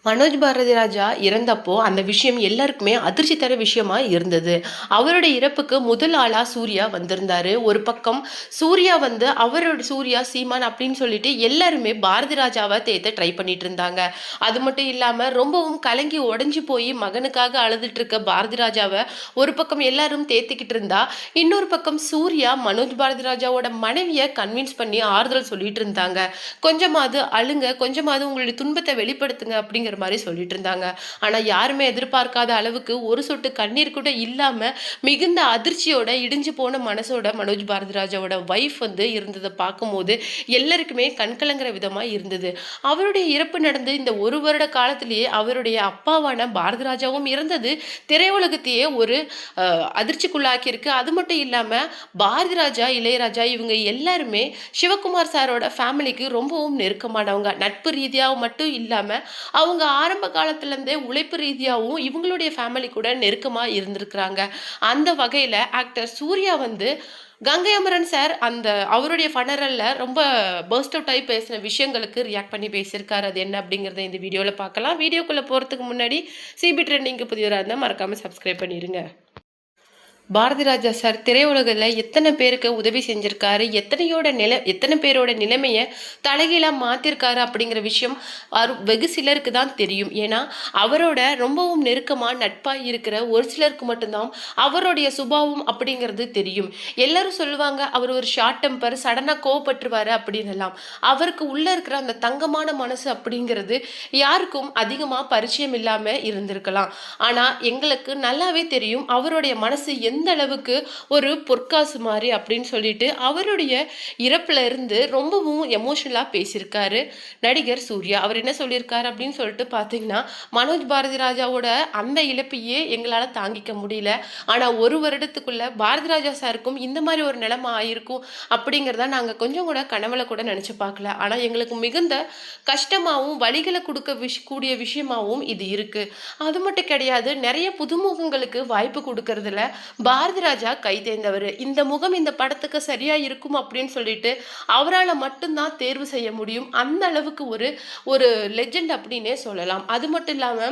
மனோஜ் பாரதி ராஜா இறந்தப்போ அந்த விஷயம் எல்லாருக்குமே அதிர்ச்சி தர விஷயமா இருந்தது. அவருடைய இறப்புக்கு முதல் ஆளா சூர்யா வந்திருந்தாரு. ஒரு பக்கம் சூர்யா அவரோட சூர்யா சீமான் அப்படின்னு சொல்லிட்டு எல்லாருமே பாரதி ராஜாவை தேத்த ட்ரை பண்ணிட்டு இருந்தாங்க. அது மட்டும் இல்லாம ரொம்பவும் கலங்கி உடைஞ்சு போய் மகனுக்காக அழுதுட்டு இருக்க பாரதி ராஜாவை ஒரு பக்கம் எல்லாரும் தேத்திக்கிட்டு இருந்தா, இன்னொரு பக்கம் சூர்யா மனோஜ் பாரதி ராஜாவோட மனைவியை கன்வின்ஸ் பண்ணி ஆறுதல் சொல்லிட்டு இருந்தாங்க. கொஞ்சமாவது அழுங்க, கொஞ்சமாவது உங்களுடைய துன்பத்தை வெளிப்படுத்துங்க அப்படிங்கிற மாதிரி சொல்லிட்டு இருந்தாங்க. ஆனா யாருமே எதிர்பார்க்காத அளவுக்கு ஒரு சொட்டு கண்ணீர் கூட இல்லாம மிகுந்த அதிர்ச்சியோட இடிஞ்சு போன மனசோட மனோஜ் பாரதிராஜாவோட வைஃப் இருந்ததை பார்க்கும்போது எல்லாருக்குமே கண்கலங்கிற விதமா இருந்தது. அவருடைய இறப்பு நடந்து இந்த ஒரு வருட காலத்திலேயே அவருடைய அப்பாவான பாரதிராஜாவும் இறந்தது திரையுலகத்தையே ஒரு அதிர்ச்சிக்குள்ளாக்கி இருக்கு. அது மட்டும் இல்லாம பாரதிராஜா, இளையராஜா இவங்க எல்லாருமே சிவகுமார் சாரோட ஃபேமிலிக்கு ரொம்பவும் நெருக்கமானவங்க. நட்பு ரீதியாக மட்டும் இல்லாம அவங்க ஆரம்ப காலத்துல இருந்தே உழைப்பு ரீதியாகவும் இவங்களுடைய ஃபேமிலி கூட நெருக்கமா இருந்திருக்கிறாங்க. அந்த வகையில ஆக்டர் சூர்யா கங்கை அமரன் சார் அவருடைய ஃபனரல்ல ரொம்ப பர்ஸ்ட் அவுட் ஆகி பேசின விஷயங்களுக்கு ரியாக்ட் பண்ணி பேசியிருக்காரு. அது என்ன அப்படிங்கிறத இந்த வீடியோவில் பார்க்கலாம். வீடியோக்குள்ளே போகிறதுக்கு முன்னாடி சிபி ட்ரெண்டிங்க்கு புதியவராக இருந்தால் மறக்காமல் சப்ஸ்கிரைப் பண்ணிடுங்க. பாரதி ராஜா சார் திரையுலகில் எத்தனை பேருக்கு உதவி செஞ்சிருக்காரு, எத்தனை பேரோட நிலைமையை தலைகீழாக மாற்றிருக்காரு அப்படிங்கிற விஷயம் வெகு சிலருக்கு தான் தெரியும். ஏன்னா அவரோட ரொம்பவும் நெருக்கமாக நட்பாக இருக்கிற ஒரு சிலருக்கு மட்டும்தான் அவருடைய சுபாவம் அப்படிங்கிறது தெரியும். எல்லாரும் சொல்லுவாங்க அவர் ஒரு ஷார்ட் டெம்பர், சடனாக கோவப்பட்டுருவாரு அப்படின்னு எல்லாம். அவருக்கு உள்ளே இருக்கிற அந்த தங்கமான மனசு அப்படிங்கிறது யாருக்கும் அதிகமாக பரிச்சயம் இல்லாமல் இருந்திருக்கலாம். ஆனால் எங்களுக்கு நல்லாவே தெரியும் அவருடைய மனசு எந்த அளவுக்கு ஒரு பொற்காசு மாதிரி அப்படின்னு சொல்லிட்டு அவருடைய இறப்புல இருந்து ரொம்பவும் எமோஷனலா பேசியிருக்காரு நடிகர் சூர்யா. அவர் என்ன சொல்லியிருக்காரு அப்படின்னு சொல்லிட்டு பார்த்தீங்கன்னா, மனோஜ் பாரதி ராஜாவோட அந்த இழப்பையே எங்களால் தாங்கிக்க முடியல. ஆனால் ஒரு வருடத்துக்குள்ள பாரதி ராஜா சாருக்கும் இந்த மாதிரி ஒரு நிலைமை ஆயிருக்கும் அப்படிங்கிறத நாங்கள் கொஞ்சம் கூட கனவுல கூட நினச்சி பார்க்கல. ஆனால் எங்களுக்கு மிகுந்த கஷ்டமாகவும் வழிகளை கூடிய விஷயமாகவும் இது இருக்கு. அது மட்டும் கிடையாது, நிறைய புதுமுகங்களுக்கு வாய்ப்பு கொடுக்கறதுல பாரதி ராஜா கை தேர்ந்தவர். இந்த முகம் இந்த படத்துக்கு சரியா இருக்கும் அப்படின்னு சொல்லிட்டு அவரால் மட்டும்தான் தேர்வு செய்ய முடியும். அந்த அளவுக்கு ஒரு லெஜெண்ட் அப்படின்னே சொல்லலாம். அது மட்டும் இல்லாம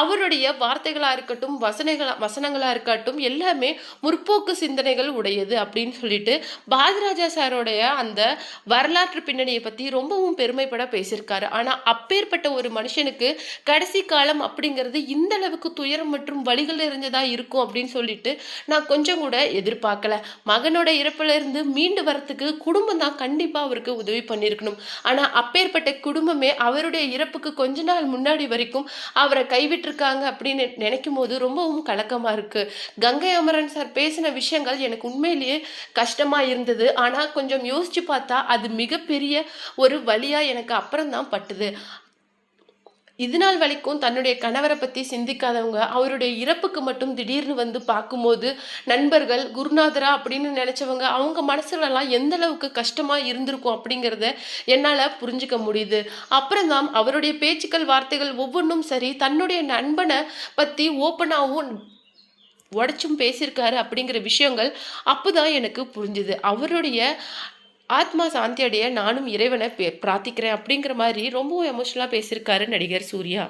அவருடைய வார்த்தைகளா இருக்கட்டும், வசனங்களா இருக்கட்டும் எல்லாமே முற்போக்கு சிந்தனைகள் உடையது அப்படின்னு சொல்லிட்டு பாரதி ராஜா சாரோடைய அந்த வரலாற்று பின்னணியை பத்தி ரொம்பவும் பெருமைப்பட பேசியிருக்காரு. ஆனா அப்பேற்பட்ட ஒரு மனுஷனுக்கு கடைசி காலம் அப்படிங்கிறது இந்த அளவுக்கு துயரம் மற்றும் வழிகள் இருந்ததா இருக்கும் அப்படின்னு சொல்லிட்டு நான் கொஞ்சம் கூட எதிர்பார்க்கல. மகனோட இறப்புல இருந்து மீண்டு வரத்துக்கு குடும்பம் தான் கண்டிப்பா அவருக்கு உதவி பண்ணியிருக்கணும். ஆனா அப்பேற்பட்ட குடும்பமே அவருடைய இறப்புக்கு கொஞ்ச நாள் முன்னாடி வரைக்கும் அவரை கைவிட்டிருக்காங்க அப்படின்னு நினைக்கும் போது ரொம்பவும் கலக்கமா இருக்கு. கங்கை அமரன் சார் பேசின விஷயங்கள் எனக்கு உண்மையிலேயே கஷ்டமா இருந்தது. ஆனா கொஞ்சம் யோசிச்சு பார்த்தா அது மிகப்பெரிய ஒரு வழியா எனக்கு அப்புறம் தான் பட்டுது. இதுநாள் வரைக்கும் தன்னுடைய கணவரை பற்றி சிந்திக்காதவங்க அவருடைய இறப்புக்கு மட்டும் திடீர்னு பார்க்கும்போது நண்பர்கள் குருநாதரா அப்படின்னு நினைச்சவங்க அவங்க மனசுலலாம் எந்த அளவுக்கு கஷ்டமாக இருந்திருக்கும் அப்படிங்கிறத என்னால் புரிஞ்சுக்க முடியுது. அப்புறம் தான் அவருடைய பேச்சுக்கள் வார்த்தைகள் ஒவ்வொன்றும் சரி, தன்னுடைய நண்பனை பற்றி ஓப்பனாகவும் உடைச்சும் பேசியிருக்காரு அப்படிங்கிற விஷயங்கள் அப்போதான் எனக்கு புரிஞ்சுது. அவருடைய ஆத்மா சாந்தி அடைய நானும் இறைவனை பிரார்த்திக்கிறேன் அப்படிங்கிற மாதிரி ரொம்பவும் எமோஷனலாக பேசியிருக்காரு நடிகர் சூர்யா.